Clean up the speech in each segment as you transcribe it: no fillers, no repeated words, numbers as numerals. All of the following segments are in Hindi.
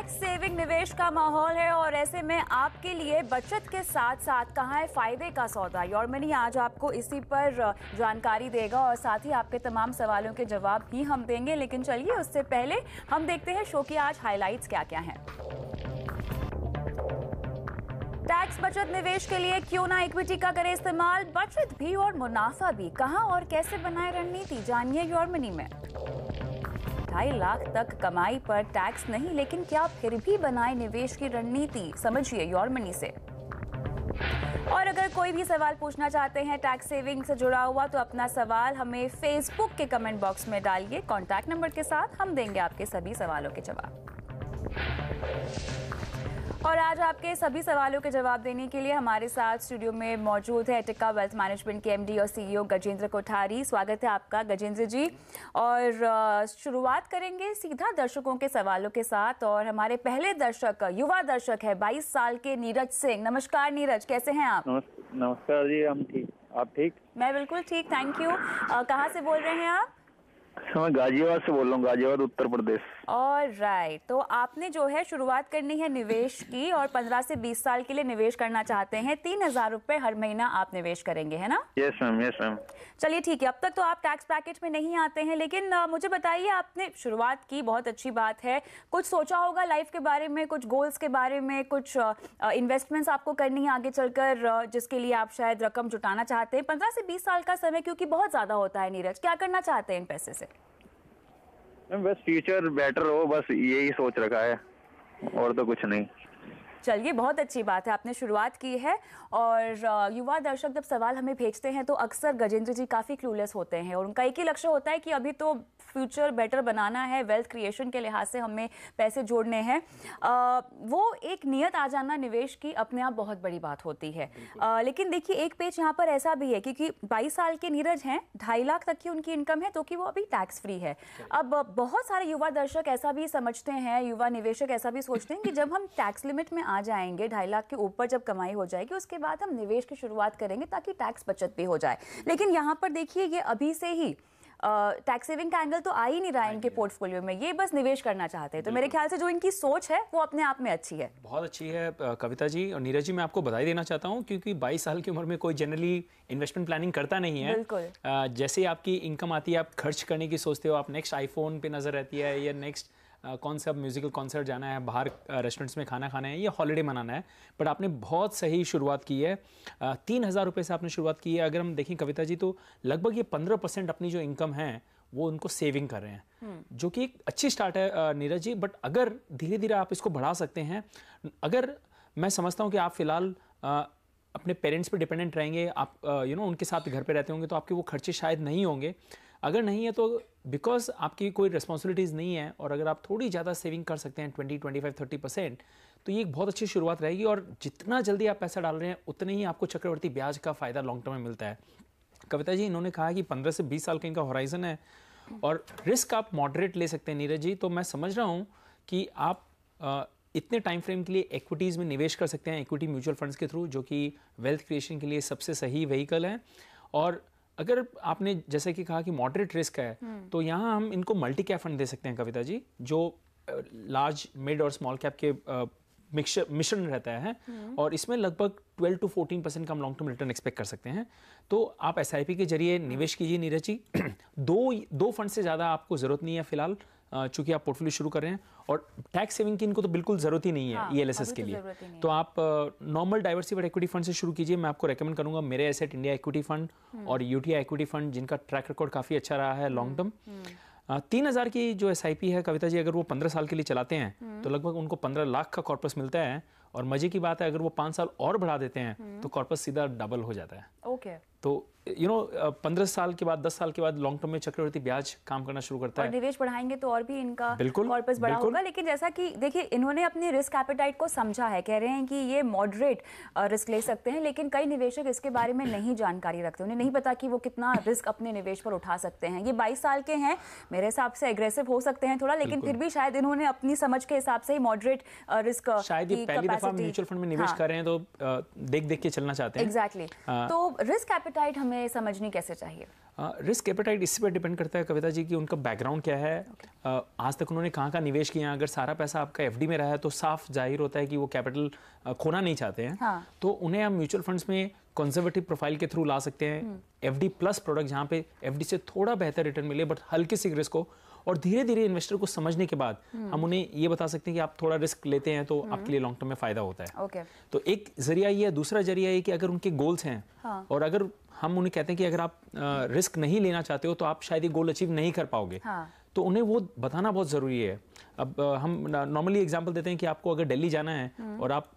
टैक्स सेविंग निवेश का माहौल है और ऐसे में आपके लिए बचत के साथ साथ कहाँ है फायदे का सौदा। योर मनी आज आपको इसी पर जानकारी देगा और साथ ही आपके तमाम सवालों के जवाब भी हम देंगे। लेकिन चलिए उससे पहले हम देखते हैं शो की आज हाइलाइट्स क्या क्या हैं। टैक्स बचत निवेश के लिए क्यों ना इक्विटी का करें इस्तेमाल, बचत भी और मुनाफा भी, कहां और कैसे बनाए रणनीति, जानिए योर मनी में। 2.5 लाख तक कमाई पर टैक्स नहीं, लेकिन क्या फिर भी बनाए निवेश की रणनीति, समझिए योर मनी से। और अगर कोई भी सवाल पूछना चाहते हैं टैक्स सेविंग से जुड़ा हुआ तो अपना सवाल हमें फेसबुक के कमेंट बॉक्स में डालिए कॉन्टैक्ट नंबर के साथ, हम देंगे आपके सभी सवालों के जवाब। और आज आपके सभी सवालों के जवाब देने के लिए हमारे साथ स्टूडियो में मौजूद है एटिका वेल्थ मैनेजमेंट के एमडी और सीईओ गजेंद्र कोठारी। स्वागत है आपका गजेंद्र जी। और शुरुआत करेंगे सीधा दर्शकों के सवालों के साथ और हमारे पहले दर्शक युवा दर्शक है 22 साल के नीरज सिंह। नमस्कार नीरज, कैसे हैं आप? नमस्कार जी, हम ठीक, आप ठीक? मैं बिल्कुल ठीक, थैंक यू। कहाँ से बोल रहे हैं आप? मैं गाजियाबाद से बोल रहा हूँ, गाजियाबाद उत्तर प्रदेश। ऑलराइट, तो आपने जो है शुरुआत करनी है निवेश की और 15 से 20 साल के लिए निवेश करना चाहते हैं। 3,000 रुपए हर महीना आप निवेश करेंगे, है ना? Yes ma'am, yes ma'am. चलिए ठीक है, अब तक तो आप टैक्स पैकेज में नहीं आते हैं, लेकिन मुझे बताइए, आपने शुरुआत की, बहुत अच्छी बात है। कुछ सोचा होगा लाइफ के बारे में, कुछ गोल्स के बारे में, कुछ इन्वेस्टमेंट्स आपको करनी है आगे चलकर जिसके लिए आप शायद रकम जुटाना चाहते हैं। 15 से 20 साल का समय क्योंकि बहुत ज्यादा होता है नीरज, क्या करना चाहते हैं इन पैसे से? बस फ्यूचर बेटर हो, बस यही सोच रखा है और तो कुछ नहीं। चलिए, बहुत अच्छी बात है, आपने शुरुआत की है। और युवा दर्शक जब सवाल हमें भेजते हैं तो अक्सर गजेंद्र जी काफ़ी क्लूलेस होते हैं और उनका एक ही लक्ष्य होता है कि अभी तो फ्यूचर बेटर बनाना है, वेल्थ क्रिएशन के लिहाज से हमें पैसे जोड़ने हैं। वो एक नियत आ जाना निवेश की अपने आप बहुत बड़ी बात होती है। लेकिन देखिए, एक पेज यहाँ पर ऐसा भी है क्योंकि 22 साल के नीरज हैं, 2.5 लाख तक की उनकी इनकम है, तो कि वो अभी टैक्स फ्री है। अब बहुत सारे युवा दर्शक ऐसा भी समझते हैं, युवा निवेशक ऐसा भी सोचते हैं कि जब हम टैक्स लिमिट में आ जाएंगे, 2.5 लाख के ऊपर जब कमाई हो जाएगी, उसके बाद हम निवेश की शुरुआत करेंगे ताकि टैक्स बचत भी हो जाए। लेकिन यहाँ पर देखिए, ये अभी से ही टैक्स सेविंग का एंगल तो आ ही नहीं रहा है इनके पोर्टफोलियो में, ये बस निवेश करना चाहते हैं। तो मेरे ख्याल से जो इनकी सोच है वो अपने आप में अच्छी है, बहुत अच्छी है। कविता जी और नीरज जी, मैं आपको बधाई देना चाहता हूं क्योंकि 22 साल की उम्र में कोई जनरली इन्वेस्टमेंट प्लानिंग करता नहीं है। बिल्कुल। जैसे आपकी इनकम आती है, आप खर्च करने की सोचते हो, आप नेक्स्ट आईफोन पे नजर रहती है या नेक्स्ट कौन सा म्यूजिकल कॉन्सर्ट जाना है, बाहर रेस्टोरेंट्स में खाना खाना है या हॉलिडे मनाना है। बट आपने बहुत सही शुरुआत की है। 3,000 रुपये से आपने शुरुआत की है। अगर हम देखें कविता जी, तो लगभग ये 15% अपनी जो इनकम है वो उनको सेविंग कर रहे हैं, जो कि एक अच्छी स्टार्ट है नीरज जी। बट अगर धीरे धीरे आप इसको बढ़ा सकते हैं, अगर मैं समझता हूँ कि आप फिलहाल अपने पेरेंट्स पे डिपेंडेंट रहेंगे, आप उनके साथ घर पे रहते होंगे, तो आपके वो खर्चे शायद नहीं होंगे। अगर नहीं है तो बिकॉज आपकी कोई रिस्पॉन्सिबिलिटीज़ नहीं है, और अगर आप थोड़ी ज़्यादा सेविंग कर सकते हैं 20, 25, 30%, तो ये एक बहुत अच्छी शुरुआत रहेगी। और जितना जल्दी आप पैसा डाल रहे हैं उतने ही आपको चक्रवर्ती ब्याज का फ़ायदा लॉन्ग टर्म में मिलता है। कविता जी, इन्होंने कहा कि 15 से 20 साल का इनका होराइजन है और रिस्क आप मॉडरेट ले सकते हैं नीरज जी। तो मैं समझ रहा हूँ कि आप इतने टाइम फ्रेम के लिए इक्विटीज़ में निवेश कर सकते हैं, इक्विटी म्यूचुअल फंड्स के थ्रू, जो कि वेल्थ क्रिएशन के लिए सबसे सही व्हीकल है। और अगर आपने जैसे कि कहा कि मॉडरेट रिस्क है, तो यहाँ हम इनको मल्टी कैप फंड दे सकते हैं कविता जी, जो लार्ज, मिड और स्मॉल कैप के मिश्रण रहता है। और इसमें लगभग 12 to 14% का हम लॉन्ग टर्म रिटर्न एक्सपेक्ट कर सकते हैं। तो आप SIP के जरिए निवेश कीजिए नीरज जी। दो फंड से ज़्यादा आपको ज़रूरत नहीं है फिलहाल, चूंकि आप पोर्टफोलियो शुरू कर रहे हैं। और टैक्स सेविंग की इनको तो बिल्कुल ज़रूरत ही नहीं है। हाँ, ELSS के लिए तो आप नॉर्मल डाइवर्सिफाइड इक्विटी फंड से शुरू कीजिए। मैं आपको रेकमेंड करूंगा मेरे एसेट इंडिया इक्विटी फंड और UTI इक्विटी फंड, जिनका ट्रैक रिकॉर्ड काफ़ी अच्छा रहा है लॉन्ग टर्म। 3,000 की जो SIP है कविता जी, अगर वो 15 साल के लिए चलाते हैं तो लगभग उनको 15 लाख का कॉर्पस मिलता है। और मजे की बात है, अगर वो 5 साल और बढ़ा देते हैं तो कॉर्पस सीधा डबल हो जाता है। ओके। तो 15 साल के बाद, 10 साल के बाद लॉन्ग टर्म में चक्रवर्ती ब्याज काम करना शुरू करता है। और निवेश बढ़ाएंगे तो और भी इनका कॉर्पस बड़ा बिल्कुल होगा। लेकिन जैसा कि देखिए, इन्होंने अपनी रिस्क एपेटाइट को समझा है, कह रहे हैं कि ये मॉडरेट रिस्क ले सकते हैं। लेकिन कई निवेशक इसके बारे में नहीं जानकारी रखते, उन्हें नहीं पता कि वो कितना रिस्क अपने निवेश पर उठा सकते हैं। ये 22 साल के हैं, मेरे हिसाब से एग्रेसिव हो सकते हैं थोड़ा, लेकिन फिर भी शायद इन्होंने अपनी समझ के हिसाब से ही मॉडरेट रिस्क, शायद ये पहली दफा म्यूचुअल फंड में निवेश कर रहे हैं तो देख देख के चलना चाहते हैं। एग्जैक्टली। तो रिस्क एपेटाइट हमें समझनी कैसे चाहिए? रिस्क एपेटाइट इसी पर डिपेंड करता है कविता जी कि उनका बैकग्राउंड क्या है, आज तक उन्होंने कहाँ कहाँ निवेश किया है। अगर सारा पैसा आपका एफडी में रहा है तो साफ जाहिर होता है कि वो कैपिटल खोना नहीं चाहते हैं। हाँ। तो उन्हें आप म्यूचुअल फंड्स में कंजर्वेटिव प्रोफाइल के थ्रू ला सकते हैं, एफडी प्लस प्रोडक्ट जहाँ पे एफडी से थोड़ा बेहतर रिटर्न मिले बट हल्के से रिस्क हो, और धीरे धीरे इन्वेस्टर को समझने के बाद हम उन्हें ये बता सकते हैं कि आप थोड़ा रिस्क लेते हैं तो आपके लिए लॉन्ग टर्म में फायदा होता है। ओके। तो एक जरिया ये है। दूसरा जरिया ये कि अगर उनके गोल्स हैं और अगर हम उन्हें कहते हैं कि अगर आप रिस्क नहीं लेना चाहते हो तो आप शायद ये गोल अचीव नहीं कर पाओगे, तो उन्हें वो बताना बहुत ज़रूरी है। अब हम नॉर्मली एग्जांपल देते हैं कि आपको अगर दिल्ली जाना है और आप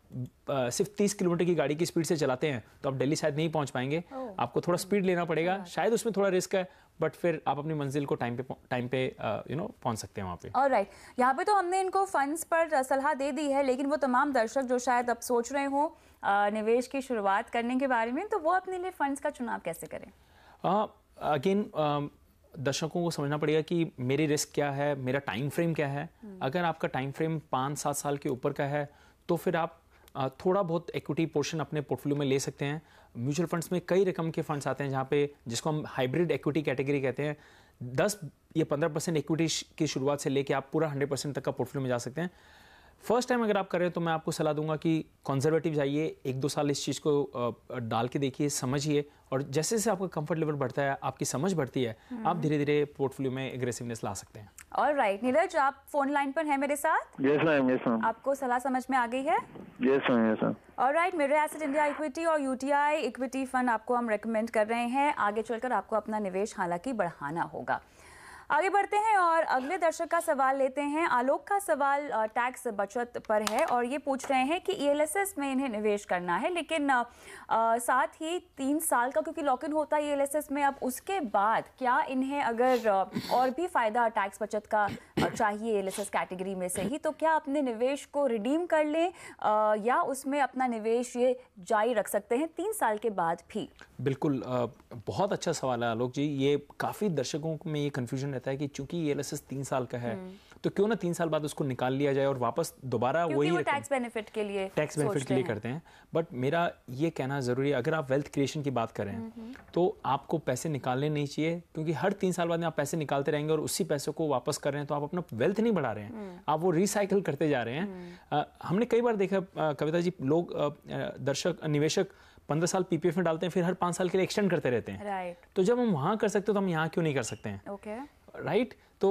सिर्फ 30 किलोमीटर की गाड़ी की स्पीड से चलाते हैं तो आप दिल्ली शायद नहीं पहुंच पाएंगे, आपको थोड़ा स्पीड लेना पड़ेगा, शायद उसमें थोड़ा रिस्क है बट फिर आप अपनी मंजिल को टाइम पे पहुंच सकते हैं वहाँ पे। ऑलराइट, यहाँ पे तो हमने इनको फंड्स पर सलाह दे दी है, लेकिन वो तमाम दर्शक जो शायद अब सोच रहे हो निवेश की शुरुआत करने के बारे में, तो वो अपने लिए फंड्स का चुनाव कैसे करें? अगेन दर्शकों को समझना पड़ेगा कि मेरी रिस्क क्या है, मेरा टाइम फ्रेम क्या है। अगर आपका टाइम फ्रेम 5-7 साल के ऊपर का है तो फिर आप थोड़ा बहुत इक्विटी पोर्शन अपने पोर्टफोलियो में ले सकते हैं। म्यूचुअल फंड्स में कई रकम के फंड्स आते हैं जहाँ पे, जिसको हम हाइब्रिड इक्विटी कैटेगरी कहते हैं, 10 या 15% इक्विटी की शुरुआत से लेके आप पूरा 100% तक का पोर्टफोलियो में जा सकते हैं। फर्स्ट टाइम अगर आप कर रहे हैं तो मैं आपको सलाह दूंगा कि कंजर्वेटिव जाइए, 1-2 साल इस चीज़ को डाल के देखिए, समझिए, और जैसे जैसे आपका कंफर्ट लेवल बढ़ता है, आपकी समझ बढ़ती है, आप धीरे धीरे पोर्टफोलियो में एग्रेसिवनेस ला सकते हैं। ऑलराइट, नीरज आप फोन लाइन पर हैं मेरे साथ? Yes ma'am, yes ma'am. आपको सलाह समझ में आ गई है? Yes ma'am, yes ma'am. Alright, mirror asset India equity और यूटीआई इक्विटी फंड आपको हम रेकमेंड कर रहे हैं। आगे चलकर आपको अपना निवेश हालांकि बढ़ाना होगा। आगे बढ़ते हैं और अगले दर्शक का सवाल लेते हैं। आलोक का सवाल टैक्स बचत पर है और ये पूछ रहे हैं कि ईएलएसएस में इन्हें निवेश करना है, लेकिन साथ ही 3 साल का क्योंकि लॉक इन होता है ईएलएसएस में, अब उसके बाद क्या इन्हें अगर और भी फ़ायदा टैक्स बचत का चाहिए ईएलएसएस कैटेगरी में से ही, तो क्या अपने निवेश को रिडीम कर लें या उसमें अपना निवेश ये जारी रख सकते हैं 3 साल के बाद भी? बिल्कुल, बहुत अच्छा सवाल है आलोक जी। ये काफ़ी दर्शकों में ये कन्फ्यूजन रहता है कि चूंकि ईएलएसएस 3 साल का है तो क्यों ना 3 साल बाद उसको निकाल लिया जाए और वापस दोबारा वही टैक्स बेनिफिट के लिए करते हैं। बट मेरा ये कहना ज़रूरी है, अगर आप वेल्थ क्रिएशन की बात करें तो आपको पैसे निकालने नहीं चाहिए, क्योंकि हर 3 साल बाद में आप पैसे निकालते रहेंगे और उसी पैसों को वापस कर रहे हैं तो आप अपना वेल्थ नहीं बढ़ा रहे हैं, आप वो रिसाइकिल करते जा रहे हैं। हमने कई बार देखा कविता जी, लोग दर्शक निवेशक 15 साल पीपीएफ में डालते हैं, फिर हर 5 साल के लिए एक्सटेंड करते रहते हैं। राइट। तो जब हम वहाँ कर सकते हो तो हम यहाँ क्यों नहीं कर सकते हैं? ओके। राइट। तो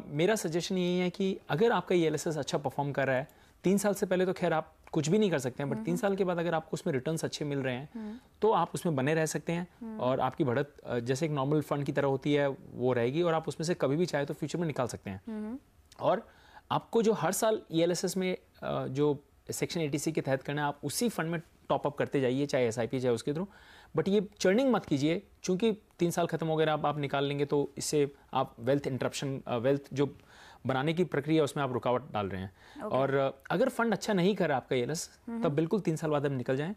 मेरा सजेशन यही है कि अगर आपका ईएलएसएस अच्छा परफॉर्म कर रहा है, 3 साल से पहले तो खैर आप कुछ भी नहीं कर सकते हैं, बट 3 साल के बाद अगर आपको उसमें रिटर्न्स अच्छे मिल रहे हैं तो आप उसमें बने रह सकते हैं और आपकी बढ़त जैसे एक नॉर्मल फंड की तरह होती है वो रहेगी और आप उसमें से कभी भी चाहे तो फ्यूचर में निकाल सकते हैं। और आपको जो हर साल ईएलएसएस में जो सेक्शन 80C के तहत करना है, आप उसी फंड में टॉप अप करते जाइए, चाहे एसआईपी चाहे उसके थ्रू, बट ये चर्निंग मत कीजिए, क्योंकि 3 साल खत्म हो गए आप निकाल लेंगे तो इससे आप वेल्थ इंटरप्शन, वेल्थ जो बनाने की प्रक्रिया उसमें आप रुकावट डाल रहे हैं। और अगर फंड अच्छा नहीं कर रहा आपका ईएलएस, तब बिल्कुल 3 साल बाद आप निकल जाएं,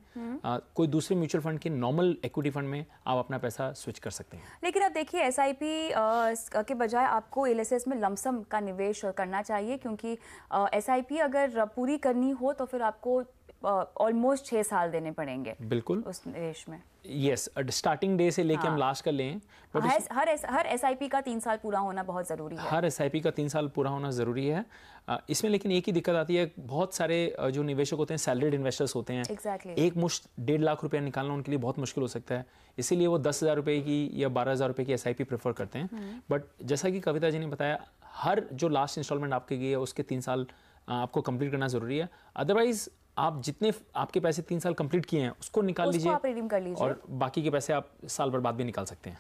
कोई दूसरे म्यूचुअल फंड के नॉर्मल इक्विटी फंड में आप अपना पैसा स्विच कर सकते हैं। लेकिन अब देखिए एसआईपी के बजाय आपको ईएलएसएस में लमसम का निवेश करना चाहिए, क्योंकि एसआईपी अगर पूरी करनी हो तो फिर आपको ऑलमोस्ट 6 साल देने पड़ेंगे बिल्कुल उस निवेश में। यस, स्टार्टिंग डे से लेके हम लास्ट कर लें, बट हर एसआईपी का 3 साल पूरा होना बहुत ज़रूरी है। हर एसआईपी का 3 साल पूरा होना ज़रूरी है। इसमें लेकिन एक ही दिक्कत आती है, बहुत सारे जो निवेशक होते हैं सैलरीड इन्वेस्टर्स होते हैं। Exactly. एक मुश्त 1.5 लाख रुपया निकालना उनके लिए बहुत मुश्किल हो सकता है, इसीलिए वो 10,000 रुपये की या 12,000 रुपये की एसआईपी प्रेफर करते हैं। बट जैसा कि कविता जी ने बताया, हर जो लास्ट इंस्टॉलमेंट आपके गई है उसके 3 साल आपको कंप्लीट करना ज़रूरी है। अदरवाइज आप जितने आपके पैसे 3 साल कंप्लीट किए हैं उसको निकाल लीजिए, आप रिडीम कर लीजिए और बाकी के पैसे आप साल भर बाद भी निकाल सकते हैं।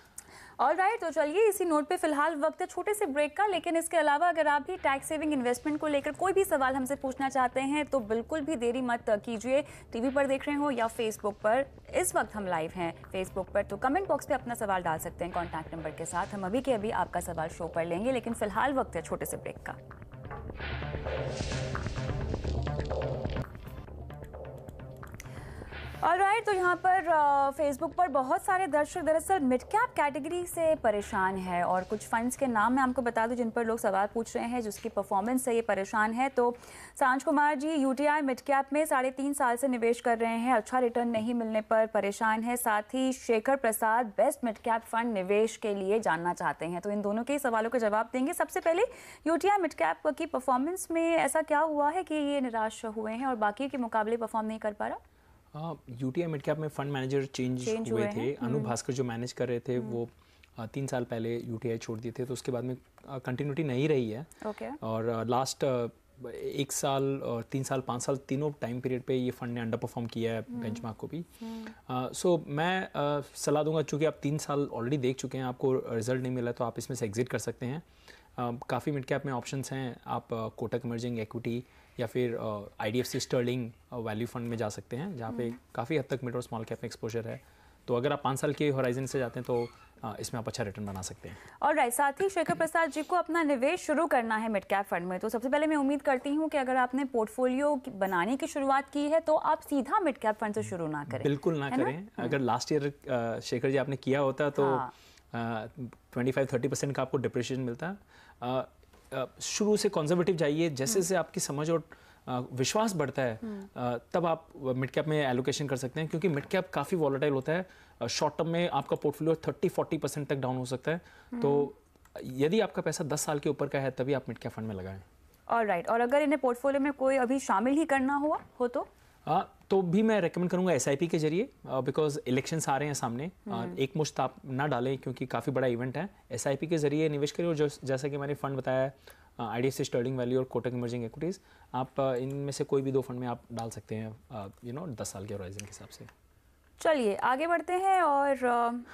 ऑलराइट, तो चलिए इसी नोट पे फिलहाल वक्त है छोटे से ब्रेक का, लेकिन इसके अलावा अगर आप भी टैक्स सेविंग इन्वेस्टमेंट को लेकर कोई भी सवाल हमसे पूछना चाहते हैं तो बिल्कुल भी देरी मत कीजिए। टीवी पर देख रहे हो या फेसबुक पर, इस वक्त हम लाइव हैं फेसबुक पर, तो कमेंट बॉक्स पे अपना सवाल डाल सकते हैं कॉन्टैक्ट नंबर के साथ। हम अभी के अभी आपका सवाल शो पर लेंगे, लेकिन फिलहाल वक्त है छोटे से ब्रेक का। ऑलराइट, तो यहाँ पर फेसबुक पर बहुत सारे दर्शक दरअसल मिड कैप कैटेगरी से परेशान है और कुछ फंड्स के नाम मैं आपको बता दूं जिन पर लोग सवाल पूछ रहे हैं, जिसकी परफॉर्मेंस से ये परेशान है। तो सांझ Kumar ji UTI mid cap में 3.5 साल से निवेश कर रहे हैं, अच्छा रिटर्न नहीं मिलने पर परेशान है। साथ ही शेखर प्रसाद बेस्ट मिड कैप फंड निवेश के लिए जानना चाहते हैं। तो इन दोनों के सवालों के जवाब देंगे। सबसे पहले यूटीआई मिड कैप की परफॉर्मेंस में ऐसा क्या हुआ है कि ये निराश हुए हैं और बाकी के मुकाबले परफॉर्म नहीं कर पा रहा? यूटीआई मिड कैप में फंड मैनेजर चेंज हुए थे। अनु भास्कर जो मैनेज कर रहे थे वो 3 साल पहले यूटीआई छोड़ दिए थे, तो उसके बाद में कंटिन्यूटी नहीं रही है। और लास्ट 1 साल और 3 साल 5 साल तीनों टाइम पीरियड पे ये फंड ने अंडर परफॉर्म किया है बेंचमार्क को भी। सो मैं सलाह दूंगा, चूँकि आप 3 साल ऑलरेडी देख चुके हैं, आपको रिजल्ट नहीं मिला, तो आप इसमें से एग्जिट कर सकते हैं। काफ़ी मिड कैप में ऑप्शंस हैं, आप कोटक इमर्जिंग इक्विटी या फिर आईडीएफसी स्टर्लिंग वैल्यू फंड में जा सकते हैं, जहाँ पे काफ़ी हद तक मिड और स्मॉल कैप में एक्सपोजर है। तो अगर आप 5 साल के होराइजन से जाते हैं तो इसमें आप अच्छा रिटर्न बना सकते हैं। ऑलराइट, साथ ही शेखर प्रसाद जी को अपना निवेश शुरू करना है मिड कैप फंड में, तो सबसे पहले मैं उम्मीद करती हूँ कि अगर आपने पोर्टफोलियो बनाने की शुरुआत की है तो आप सीधा मिड कैप फंड से शुरू ना करें। बिल्कुल ना करें। अगर लास्ट ईयर शेखर जी आपने किया होता तो 25-30% का आपको डिप्रिशिएशन मिलता। शुरू से कंजर्वेटिव जाइए, जैसे जैसे आपकी समझ और विश्वास बढ़ता है तब आप मिड कैप में एलोकेशन कर सकते हैं, क्योंकि मिड कैप काफ़ी वॉलेटाइल होता है। शॉर्ट टर्म में आपका पोर्टफोलियो 30-40% तक डाउन हो सकता है। तो यदि आपका पैसा 10 साल के ऊपर का है तभी आप मिड कैप फंड में लगाएं। ऑलराइट, और अगर इन्हें पोर्टफोलियो में कोई अभी शामिल ही करना हो तो भी मैं रेकमेंड करूंगा एसआईपी के जरिए, बिकॉज इलेक्शंस आ रहे हैं सामने। एक मुश्त आप ना डालें क्योंकि काफ़ी बड़ा इवेंट है। एसआईपी के जरिए निवेश करिए, और जैसा कि मैंने फंड बताया आईडीएफसी स्टर्लिंग वैल्यू और कोटक इमर्जिंग इक्विटीज़, आप इनमें से कोई भी 2 फंड में आप डाल सकते हैं 10 साल के होराइजन के हिसाब से। चलिए आगे बढ़ते हैं और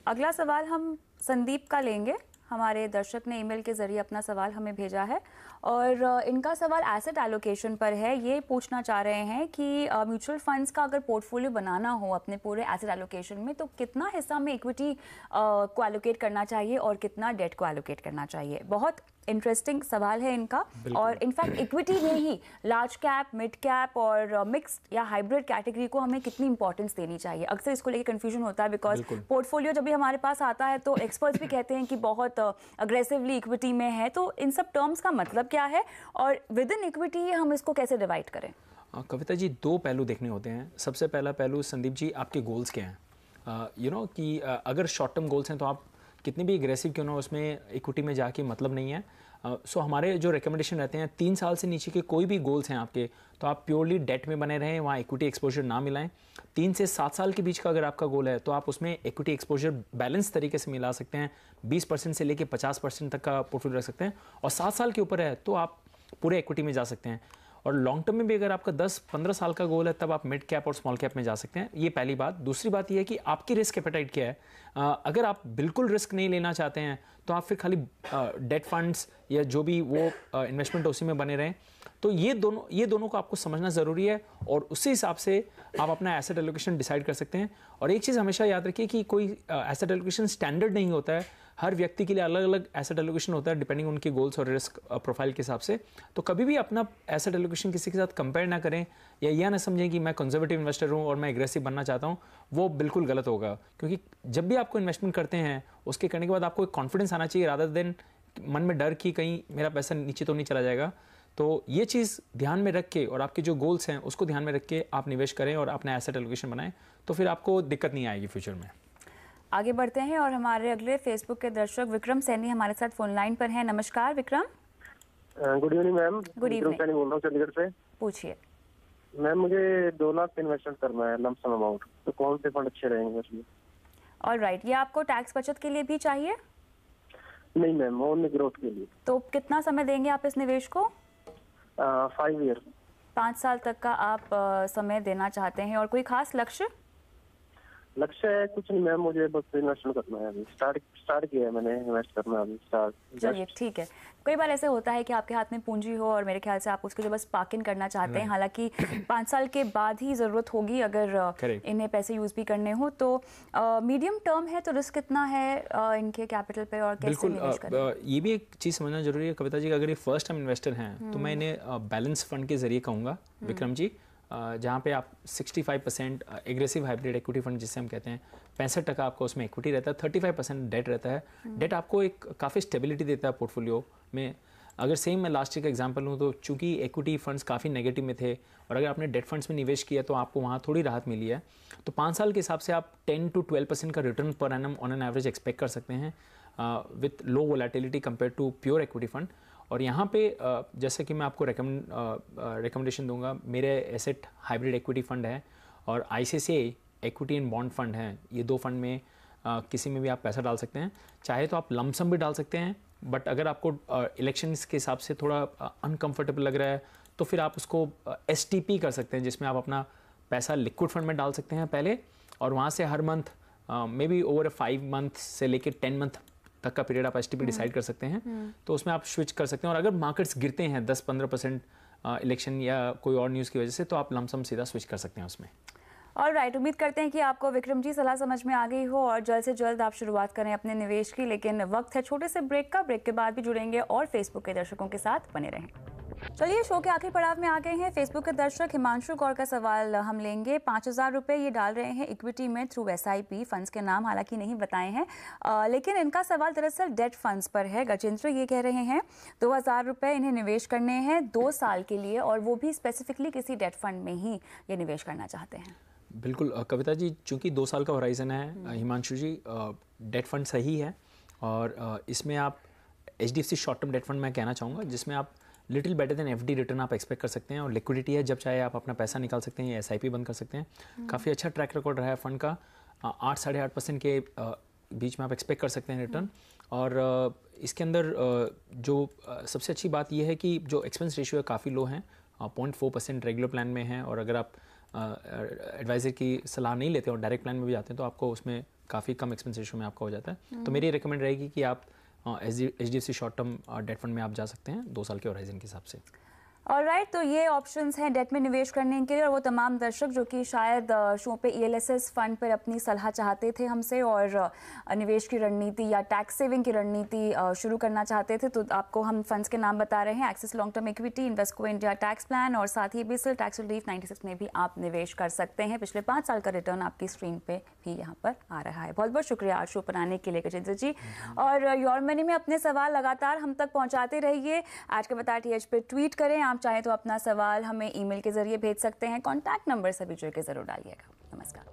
अगला सवाल हम संदीप का लेंगे। हमारे दर्शक ने ईमेल के जरिए अपना सवाल हमें भेजा है और इनका सवाल एसेट एलोकेशन पर है। ये पूछना चाह रहे हैं कि म्यूचुअल फंड्स का अगर पोर्टफोलियो बनाना हो अपने पूरे एसेट एलोकेशन में तो कितना हिस्सा में इक्विटी को एलोकेट करना चाहिए और कितना डेट को एलोकेट करना चाहिए। बहुत इंटरेस्टिंग सवाल है इनका, और इनफैक्ट इक्विटी में ही लार्ज कैप, मिड कैप और मिक्स्ड या हाइब्रिड कैटेगरी को हमें कितनी इंपॉर्टेंस देनी चाहिए। अक्सर इसको लेकर कंफ्यूजन होता है, बिकॉज पोर्टफोलियो जब भी हमारे पास आता है तो एक्सपर्ट्स भी कहते हैं कि बहुत अग्रेसिवली इक्विटी में है। तो इन सब टर्म्स का मतलब क्या है और विद इन इक्विटी हम इसको कैसे डिवाइड करें? कविता जी, 2 पहलू देखने होते हैं। सबसे पहला पहलू संदीप जी, आपके गोल्स क्या हैं। कि अगर शॉर्ट टर्म गोल्स हैं तो आप कितने भी एग्रेसिव क्यों ना उसमें इक्विटी में जाके मतलब नहीं है। सो हमारे जो रिकमेंडेशन रहते हैं, 3 साल से नीचे के कोई भी गोल्स हैं आपके, तो आप प्योरली डेट में बने रहें, वहाँ इक्विटी एक्सपोजर ना मिलाएं। 3 से 7 साल के बीच का अगर आपका गोल है तो आप उसमें इक्विटी एक्सपोजर बैलेंस तरीके से मिला सकते हैं। 20% से लेके 50% तक का पोर्टफोलियो रख सकते हैं, और 7 साल के ऊपर है तो आप पूरे इक्विटी में जा सकते हैं। और लॉन्ग टर्म में भी अगर आपका 10-15 साल का गोल है तब आप मिड कैप और स्मॉल कैप में जा सकते हैं। ये पहली बात। दूसरी बात ये है कि आपकी रिस्क एपेटाइट क्या है। अगर आप बिल्कुल रिस्क नहीं लेना चाहते हैं तो आप फिर खाली डेट फंड्स या जो भी वो इन्वेस्टमेंट उसी में बने रहें। तो ये दोनों को आपको समझना ज़रूरी है, और उसी हिसाब से आप अपना एसेट एलोकेशन डिसाइड कर सकते हैं। और एक चीज़ हमेशा याद रखिए कि कोई एसेट एलोकेशन स्टैंडर्ड नहीं होता है। हर व्यक्ति के लिए अलग अलग एसेट एलोकेशन होता है डिपेंडिंग उनके गोल्स और रिस्क प्रोफाइल के हिसाब से। तो कभी भी अपना एसेट एलोकेशन किसी के साथ कंपेयर ना करें, या यह ना समझें कि मैं कंजर्वेटिव इन्वेस्टर हूं और मैं एग्रेसिव बनना चाहता हूं। वो बिल्कुल गलत होगा, क्योंकि जब भी आपको इन्वेस्टमेंट करते हैं उसके करने के बाद आपको एक कॉन्फिडेंस आना चाहिए, रादर देन मन में डर कि कहीं मेरा पैसा नीचे तो नहीं चला जाएगा। तो ये चीज़ ध्यान में रख के और आपके जो गोल्स हैं उसको ध्यान में रख के आप निवेश करें और अपना एसेट एलोकेशन बनाएं, तो फिर आपको दिक्कत नहीं आएगी फ्यूचर में। आगे बढ़ते हैं और हमारे अगले फेसबुक के दर्शक विक्रम सैनी हमारे साथ फोन लाइन पर हैं। नमस्कार Vikram. Good evening ma'am. Good evening. Saini बोल रहा हूँ चंडीगढ़ से। पूछिए मैम, मुझे 2 लाख इन्वेस्टमेंट करना है लंप सम अमाउंट, तो कौन से फंड अच्छे रहेंगे उसमें? ऑलराइट, ये आपको टैक्स बचत के लिए भी चाहिए? नहीं मैम, ओनली ग्रोथ के लिए। तो कितना समय देंगे आप इस निवेश को? 5 ईयर। 5 साल तक का आप समय देना चाहते हैं, और कोई खास लक्ष्य? लक्ष्य है कुछ नहीं मैम, मुझे बस इन्वेस्टमेंट करना है। अभी स्टार्ट किया है मैंने इन्वेस्ट करना अभी स्टार्ट। चलिए ठीक है। कई बार ऐसे होता है कि आपके हाथ में पूंजी हो और मेरे ख्याल से आप उसके लिए बस पार्किंग करना चाहते हैं, हालांकि 5 साल के बाद ही ज़रूरत होगी अगर इन्हें पैसे यूज़ भी करने हो। तो मीडियम टर्म है तो रिस्क कितना है इनके कैपिटल पे और कैसे निवेश करें? ये भी एक चीज़ समझना जरूरी है कविता जी, अगर ये फर्स्ट टाइम इन्वेस्टर हैं तो मैं इन्हें बैलेंस फंड के जरिए कहूँगा विक्रम जी। जहाँ पे आप 65% एग्रेसिव हाइब्रिड इक्विटी फंड जिसे हम कहते हैं, 65% आपको उसमें इक्विटी रहता है, 35% डेट रहता है। डेट आपको एक काफ़ी स्टेबिलिटी देता है पोर्टफोलियो में। अगर सेम मैं लास्ट ईयर का एग्जांपल लूँ तो चूंकि इक्विटी फंड्स काफ़ी नेगेटिव में थे और अगर आपने डेट फंड्स में निवेश किया तो आपको वहाँ थोड़ी राहत मिली है। तो 5 साल के हिसाब से आप 10 to 12% का return per annum on an average expect कर सकते हैं with low volatility compare to pure equity fund. और यहाँ पे जैसे कि मैं आपको रिकमेंडेशन दूंगा, मेरे एसेट हाइब्रिड इक्विटी फंड है और ICICI equity and bond fund है। ये 2 फंड में किसी में भी आप पैसा डाल सकते हैं। चाहे तो आप लमसम भी डाल सकते हैं, बट अगर आपको इलेक्शंस के हिसाब से थोड़ा अनकंफर्टेबल लग रहा है तो फिर आप उसको STP कर सकते हैं, जिसमें आप अपना पैसा लिक्विड फंड में डाल सकते हैं पहले, और वहाँ से हर month maybe over 5 month से लेकर 10 मंथ तक का पीरियड आप STP डिसाइड कर सकते हैं। तो उसमें आप स्विच कर सकते हैं। और अगर मार्केट्स गिरते हैं 10-15% इलेक्शन या कोई और न्यूज़ की वजह से, तो आप लमसम सीधा स्विच कर सकते हैं उसमें। और राइट, उम्मीद करते हैं कि आपको विक्रम जी सलाह समझ में आ गई हो और जल्द से जल्द आप शुरुआत करें अपने निवेश की। लेकिन वक्त है छोटे से ब्रेक का। ब्रेक के बाद भी जुड़ेंगे और फेसबुक के दर्शकों के साथ बने रहें। चलिए, शो के आखिरी पड़ाव में आ गए हैं। फेसबुक के दर्शक हिमांशु गौर का सवाल हम लेंगे। 5,000 रुपये ये डाल रहे हैं इक्विटी में थ्रू SIP। फंड्स के नाम हालांकि नहीं बताए हैं, लेकिन इनका सवाल दरअसल डेट फंड्स पर है। गजेंद्र ये कह रहे हैं 2,000 रुपये इन्हें निवेश करने हैं 2 साल के लिए, और वो भी स्पेसिफिकली किसी डेट फंड में ही ये निवेश करना चाहते हैं। बिल्कुल कविता जी, चूँकि 2 साल का होराइजन है हिमांशु जी, डेट फंड सही है। और इसमें आप HDFC short term debt fund मैं कहना चाहूँगा, जिसमें आप little better than FD return आप एक्सपेक्ट कर सकते हैं और लिक्विडिटी है, जब चाहे आप अपना पैसा निकाल सकते हैं या SIP बंद कर सकते हैं। काफ़ी अच्छा ट्रैक रिकॉर्ड रहा है फंड का, 8-8.5% के बीच में आप एक्सपेक्ट कर सकते हैं रिटर्न। और इसके अंदर जो सबसे अच्छी बात यह है कि जो एक्सपेंस रेशियो है काफ़ी लो है, 0.4% रेगुलर प्लान में है। और अगर आप एडवाइज़र की सलाह नहीं लेते और डायरेक्ट प्लान में भी जाते हैं तो आपको उसमें काफ़ी कम एक्सपेंस रेशियो में आपका हो जाता है। तो मेरी रिकमेंड रहेगी कि आप HDFC short term debt fund में आप जा सकते हैं 2 साल के होराइजन के हिसाब से। ऑलराइट, तो ये ऑप्शंस हैं डेट में निवेश करने के लिए। और वो तमाम दर्शक जो कि शायद शो पे ELSS फंड पर अपनी सलाह चाहते थे हमसे और निवेश की रणनीति या टैक्स सेविंग की रणनीति शुरू करना चाहते थे, तो आपको हम फंड्स के नाम बता रहे हैं। Axis long term equity, Invesco India tax plan और साथ ही बिसल टैक्स रिलीफ 96 में भी आप निवेश कर सकते हैं। पिछले 5 साल का रिटर्न आपकी स्क्रीन पे भी यहाँ पर आ रहा है। बहुत बहुत शुक्रिया आज शो बनाने के लिए गजेंद्र जी। और योर मनी में अपने सवाल लगातार हम तक पहुँचाते रहिए। आज के बता TH पे ट्वीट करें। आप चाहे तो अपना सवाल हमें ईमेल के जरिए भेज सकते हैं। कॉन्टैक्ट नंबर सभी जुड़ के जरूर डालिएगा। नमस्कार।